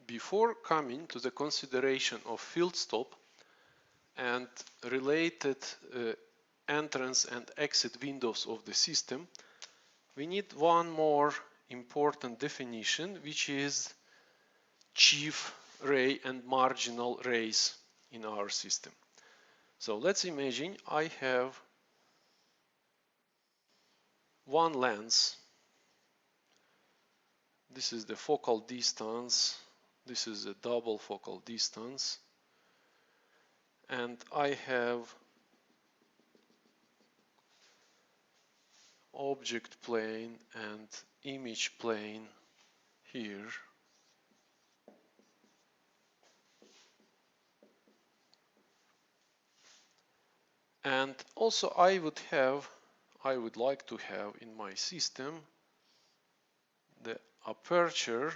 before coming to the consideration of field stop and related entrance and exit windows of the system, we need one more important definition, which is chief ray and marginal rays in our system. So let's imagine I have one lens. This is the focal distance. This is a double focal distance. And I have object plane and image plane here. And also I would like to have in my system the aperture.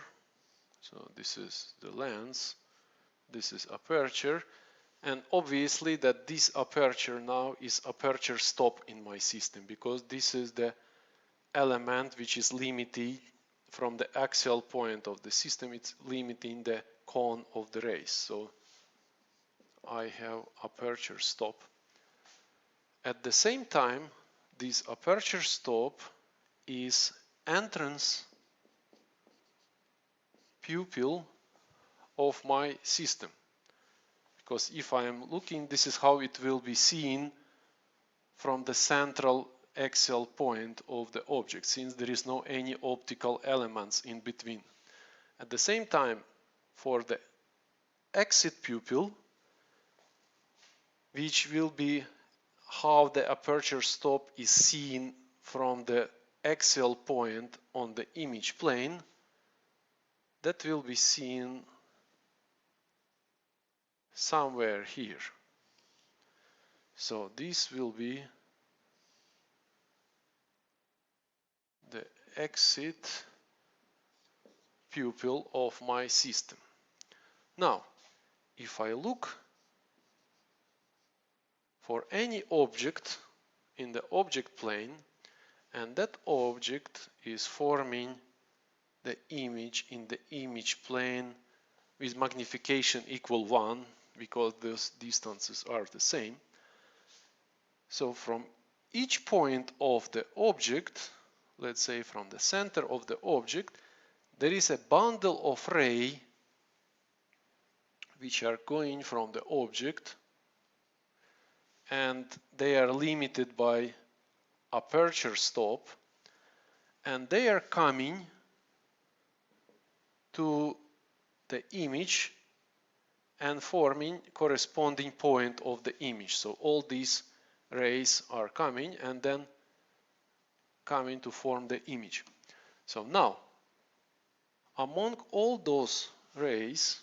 So this is the lens, this is aperture, and obviously that this aperture now is aperture stop in my system, because this is the element which is limited from the axial point of the system. It's limiting the cone of the rays. So I have aperture stop. At the same time, this aperture stop is entrance pupil of my system. Because if I am looking, this is how it will be seen from the central axial point of the object, since there is no any optical elements in between. At the same time, for the exit pupil, which will be how the aperture stop is seen from the axial point on the image plane, that will be seen somewhere here. So this will be the exit pupil of my system. Now, if I look for any object in the object plane, and that object is forming the image in the image plane with magnification equal 1, because those distances are the same. So from each point of the object, let's say from the center of the object, there is a bundle of rays which are going from the object, and they are limited by aperture stop, and they are coming to the image and forming corresponding point of the image. So all these rays are coming and then coming to form the image. So now, among all those rays,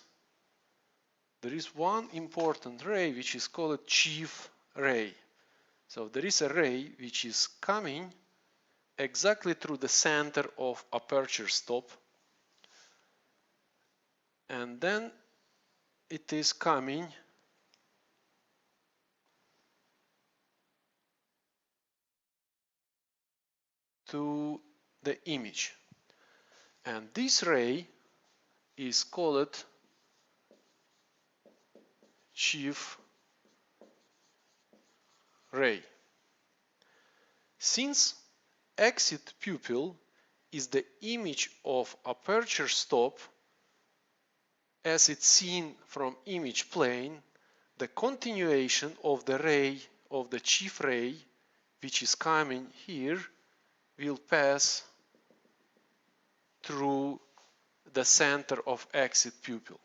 there is one important ray which is called chief ray. So there is a ray which is coming exactly through the center of aperture stop, and then it is coming to the image. And this ray is called chief ray. Since exit pupil is the image of aperture stop as it's seen from image plane, the continuation of the ray of the chief ray, which is coming here, will pass through the center of exit pupil.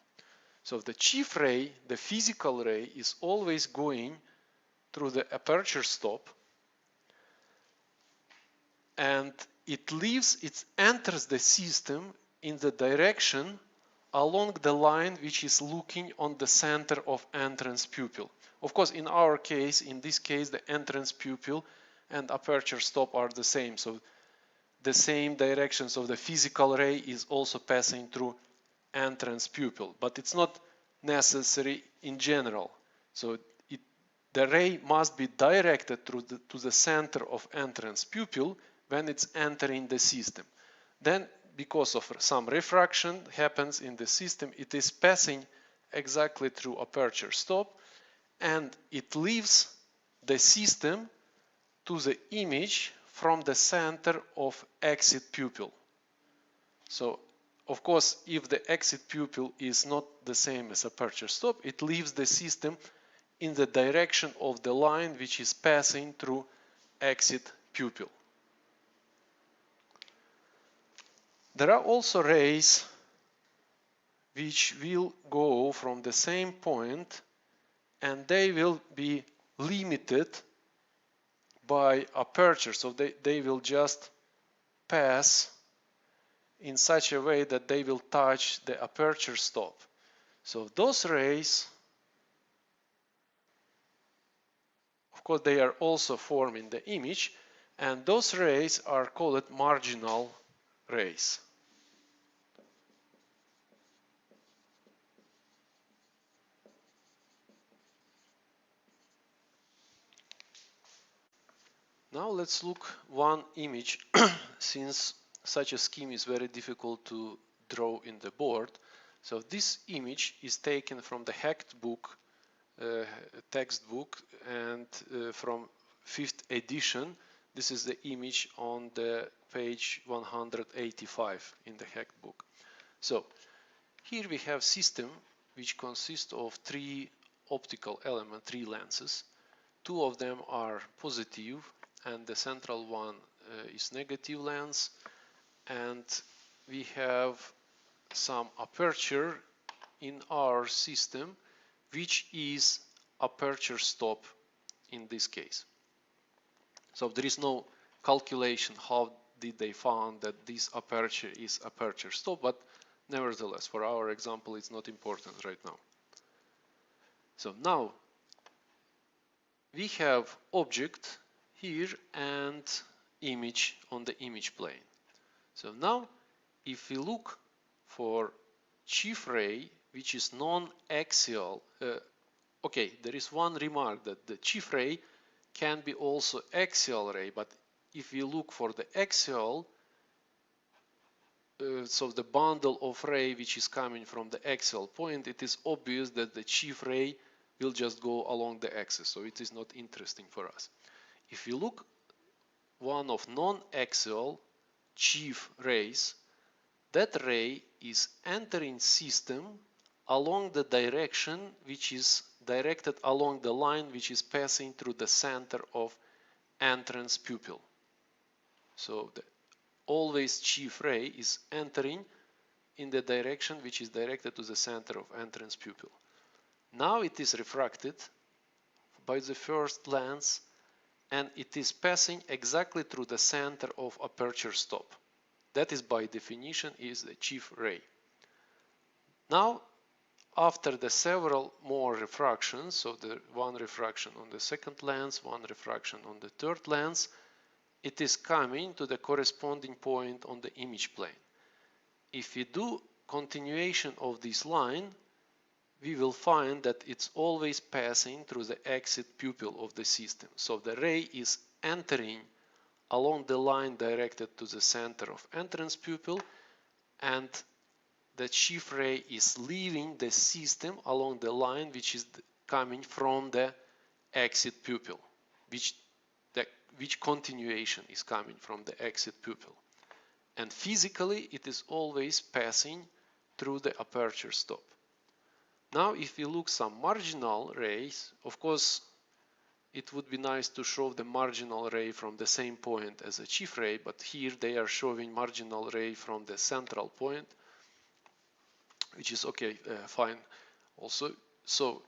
So the chief ray, the physical ray, is always going through the aperture stop, and it enters the system in the direction along the line which is looking on the center of entrance pupil. Of course, in our case, in this case, the entrance pupil and aperture stop are the same. So the same directions of the physical ray is also passing through entrance pupil, but it's not necessary in general. So the ray must be directed to the center of entrance pupil when it's entering the system. Then because of some refraction happens in the system, it is passing exactly through aperture stop, and it leaves the system to the image from the center of exit pupil. So of course, if the exit pupil is not the same as aperture stop, it leaves the system in the direction of the line which is passing through exit pupil. There are also rays which will go from the same point, and they will be limited by aperture. So they will just pass in such a way that they will touch the aperture stop. So those rays, of course, they are also forming the image, and those rays are called marginal rays. Now let's look one image since such a scheme is very difficult to draw in the board. So this image is taken from the Hacked book, textbook, and from 5th edition. This is the image on the page 185 in the Hacked book. So here we have system which consists of three optical elements, three lenses. Two of them are positive, and the central one is negative lens, and we have some aperture in our system which is aperture stop in this case. So there is no calculation how did they found that this aperture is aperture stop, but nevertheless for our example it's not important right now. So now we have object here and image on the image plane. So now if we look for chief ray which is non-axial, okay, there is one remark that the chief ray can be also axial ray, but if we look for the axial, so the bundle of ray which is coming from the axial point, it is obvious that the chief ray will just go along the axis, so it is not interesting for us. If you look one of non-axial chief rays, that ray is entering system along the direction which is directed along the line which is passing through the center of entrance pupil. So the always chief ray is entering in the direction which is directed to the center of entrance pupil. Now it is refracted by the first lens, and it is passing exactly through the center of aperture stop. That is by definition is the chief ray. Now after the several more refractions, so the one refraction on the second lens, one refraction on the third lens, it is coming to the corresponding point on the image plane. If we do continuation of this line, we will find that it's always passing through the exit pupil of the system. So the ray is entering along the line directed to the center of entrance pupil, and the chief ray is leaving the system along the line which is coming from the exit pupil, which continuation is coming from the exit pupil. And physically it is always passing through the aperture stop. Now if we look some marginal rays, of course it would be nice to show the marginal ray from the same point as a chief ray, but here they are showing marginal ray from the central point, which is okay, fine also. So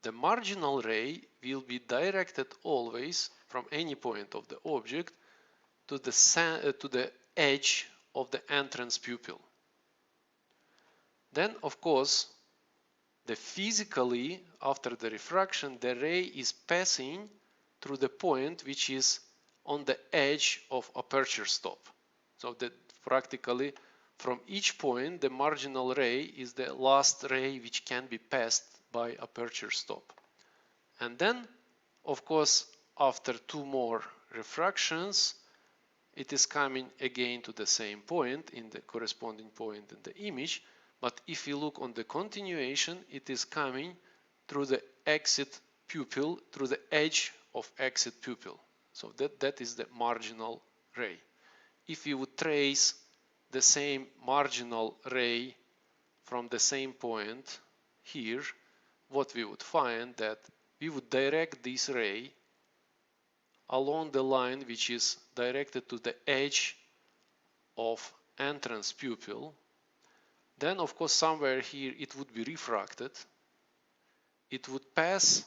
the marginal ray will be directed always from any point of the object to the edge of the entrance pupil. Then of course the physically after the refraction the ray is passing through the point which is on the edge of aperture stop. So that practically from each point the marginal ray is the last ray which can be passed by aperture stop. And then of course after two more refractions it is coming again to the same point in the corresponding point in the image. But if you look on the continuation, it is coming through the exit pupil, through the edge of exit pupil. So that is the marginal ray. If you would trace the same marginal ray from the same point here, what we would find that we would direct this ray along the line which is directed to the edge of entrance pupil. Then of course somewhere here it would be refracted. It would pass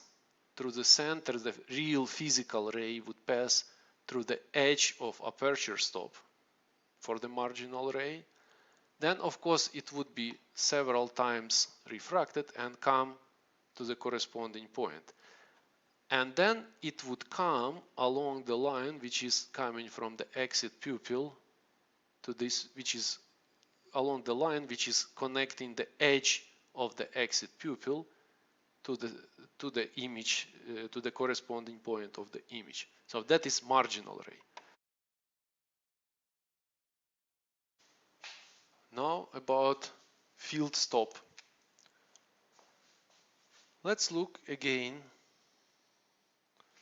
through the center, the real physical ray would pass through the edge of aperture stop for the marginal ray. Then of course it would be several times refracted and come to the corresponding point. And then it would come along the line which is coming from the exit pupil to this, which is along the line which is connecting the edge of the exit pupil to the image, to the corresponding point of the image. So that is marginal ray. Now about field stop. Let's look again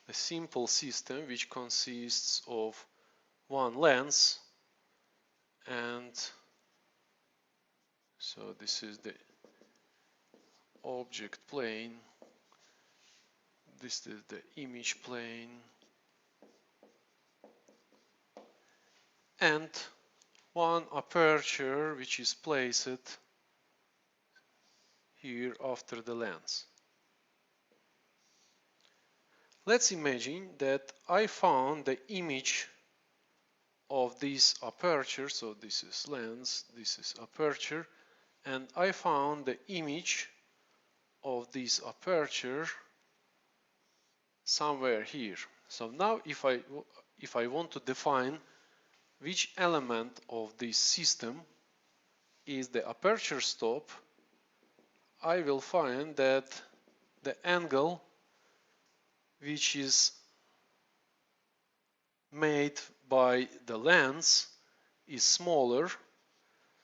a simple system which consists of one lens, and so this is the object plane, this is the image plane, and one aperture which is placed here after the lens. Let's imagine that I found the image of this aperture, so this is lens, this is aperture, and I found the image of this aperture somewhere here. So now if I want to define which element of this system is the aperture stop, I will find that the angle which is made by the lens is smaller.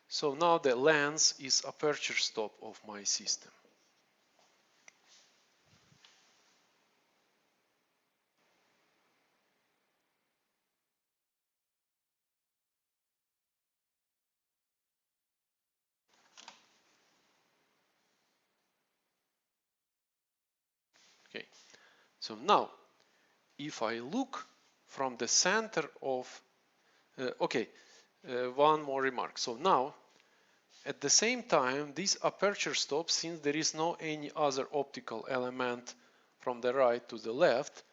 So now the lens is aperture stop of my system. Okay, so now if I look from the center of one more remark. So now at the same time, this aperture stop, since there is no any other optical element from the right to the left,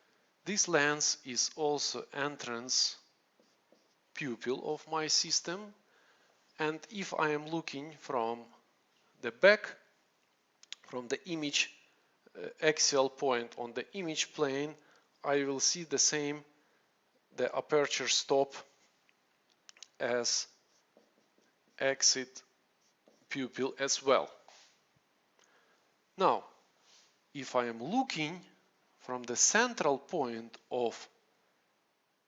this lens is also entrance pupil of my system. And if I am looking from the back, from the image axial point on the image plane, I will see the same, the aperture stop as exit pupil as well. Now, if I am looking from the central point of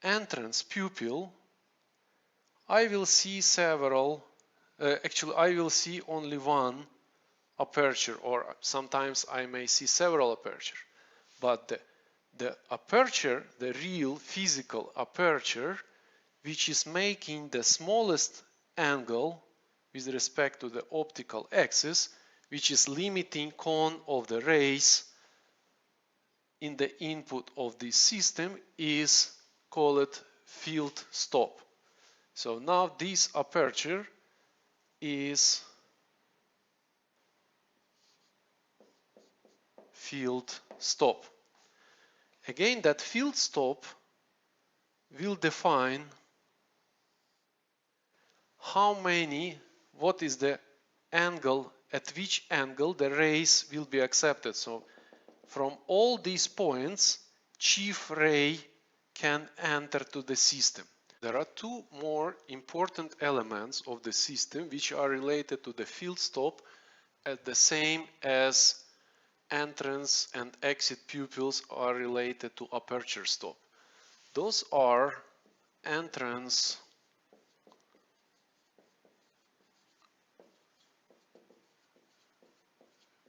entrance pupil, I will see several, actually I will see only one aperture, or sometimes I may see several aperture. But the aperture, the real physical aperture, which is making the smallest angle with respect to the optical axis, which is limiting cone of the rays in the input of this system, is called field stop. So now this aperture is field stop. Again, that field stop will define what is the angle, at which angle the rays will be accepted. So from all these points, chief ray can enter to the system. There are two more important elements of the system which are related to the field stop at the same as entrance and exit pupils are related to aperture stop. Those are entrance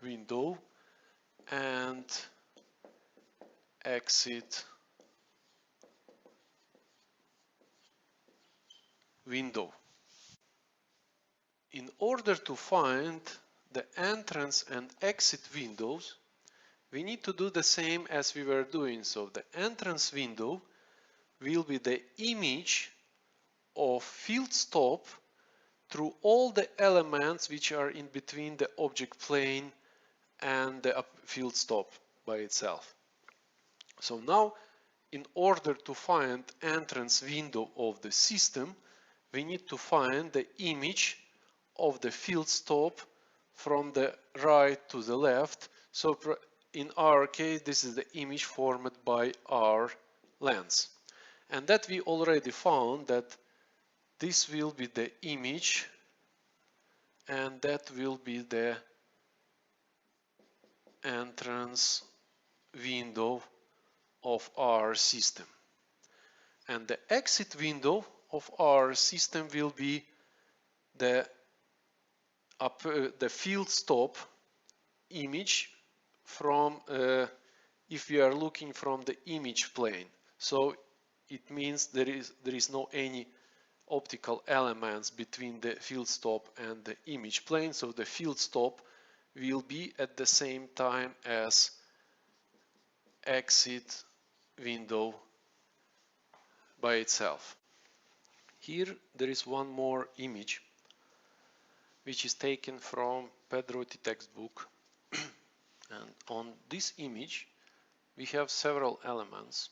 window and exit window. In order to find the entrance and exit windows, we need to do the same as we were doing. So the entrance window will be the image of field stop through all the elements which are in between the object plane and the field stop by itself. So now, in order to find entrance window of the system, we need to find the image of the field stop from the right to the left. So in our case, this is the image formed by our lens. And that we already found that this will be the image and that will be the entrance window of our system. And the exit window of our system will be the field stop image from if we are looking from the image plane. So it means there is no any optical elements between the field stop and the image plane. So the field stop will be at the same time as exit window by itself. Here there is one more image which is taken from Pedrotti textbook. And on this image we have several elements.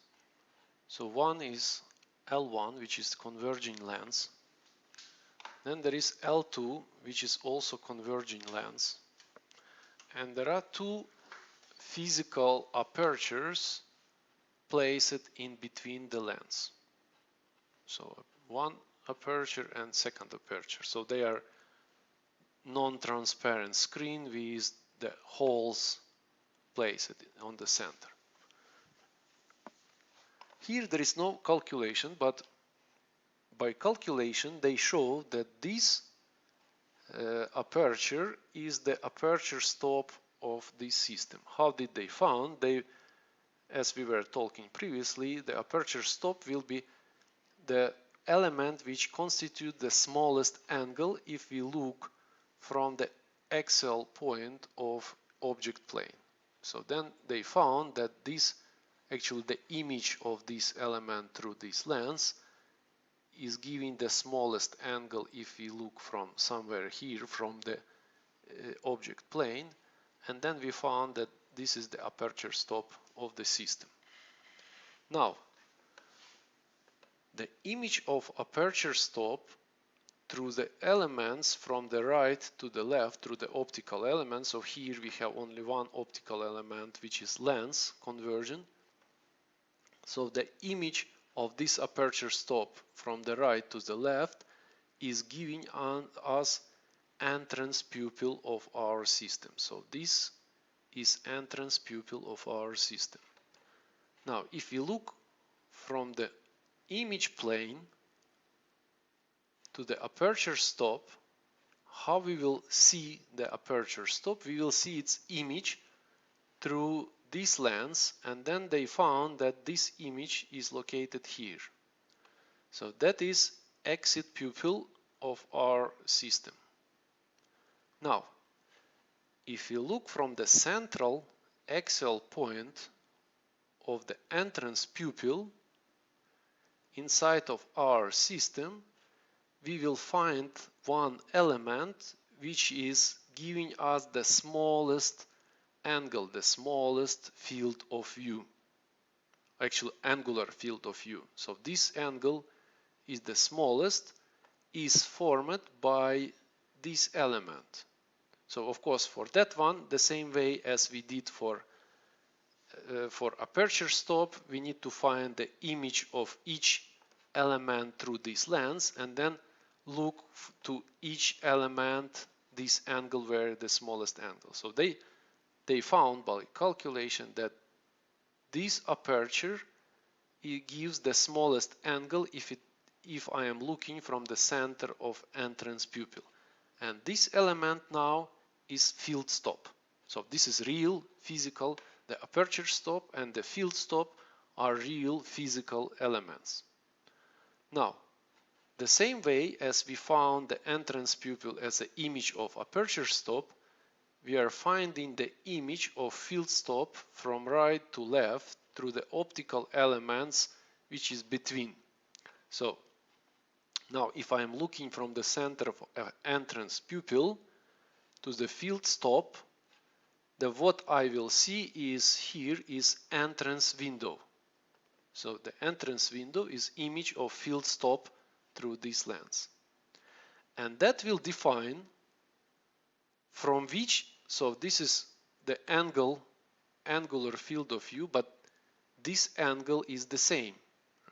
So one is L1, which is converging lens. Then there is L2, which is also converging lens. And there are two physical apertures placed in between the lens. So one aperture and second aperture. So they are non-transparent screen with the holes placed on the center. Here there is no calculation, but by calculation they show that this aperture is the aperture stop of this system. How did they found? As we were talking previously, the aperture stop will be the element which constitute the smallest angle if we look from the axial point of object plane. So then they found that this actually the image of this element through this lens is giving the smallest angle if we look from somewhere here from the object plane, and then we found that this is the aperture stop of the system. Now, the image of aperture stop through the elements from the right to the left through the optical elements. So here we have only one optical element, which is lens conversion. So the image of this aperture stop from the right to the left is giving us entrance pupil of our system. So this is entrance pupil of our system. Now, if we look from the image plane to the aperture stop, how we will see the aperture stop? We will see its image through this lens, and then they found that this image is located here. So that is exit pupil of our system. Now, if you look from the central axial point of the entrance pupil inside of our system, we will find one element which is giving us the smallest angle, the smallest field of view, actually angular field of view. So this angle is the smallest, is formed by this element. So of course for that one, the same way as we did for aperture stop, we need to find the image of each element through this lens and then look to each element this angle where the smallest angle. So they found by calculation that this aperture it gives the smallest angle if it if I am looking from the center of entrance pupil. And this element now is field stop. So this is real physical. The aperture stop and the field stop are real physical elements. Now, the same way as we found the entrance pupil as an image of aperture stop, we are finding the image of field stop from right to left through the optical elements which is between. So now if I am looking from the center of entrance pupil to the field stop, what I will see is here is entrance window. So the entrance window is image of field stop through this lens. And that will define from which, so this is the angular field of view, but this angle is the same.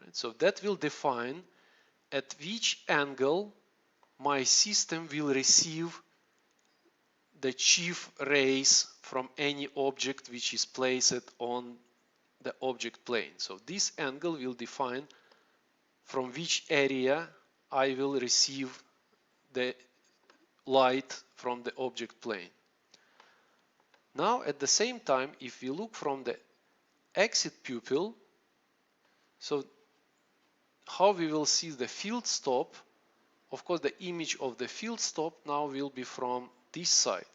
Right? So that will define at which angle my system will receive the chief rays from any object which is placed on the object plane. So this angle will define from which area I will receive the light from the object plane. Now at the same time, if we look from the exit pupil, so how we will see the field stop, of course the image of the field stop now will be from this side.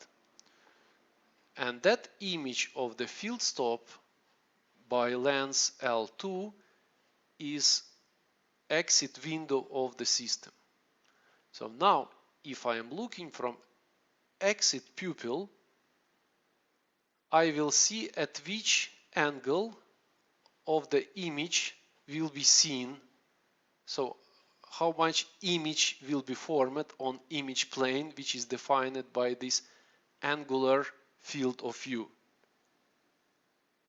And that image of the field stop by lens L2 is exit window of the system. So now if I am looking from exit pupil, I will see at which angle of the image will be seen. So how much image will be formed on image plane, which is defined by this angular field of view.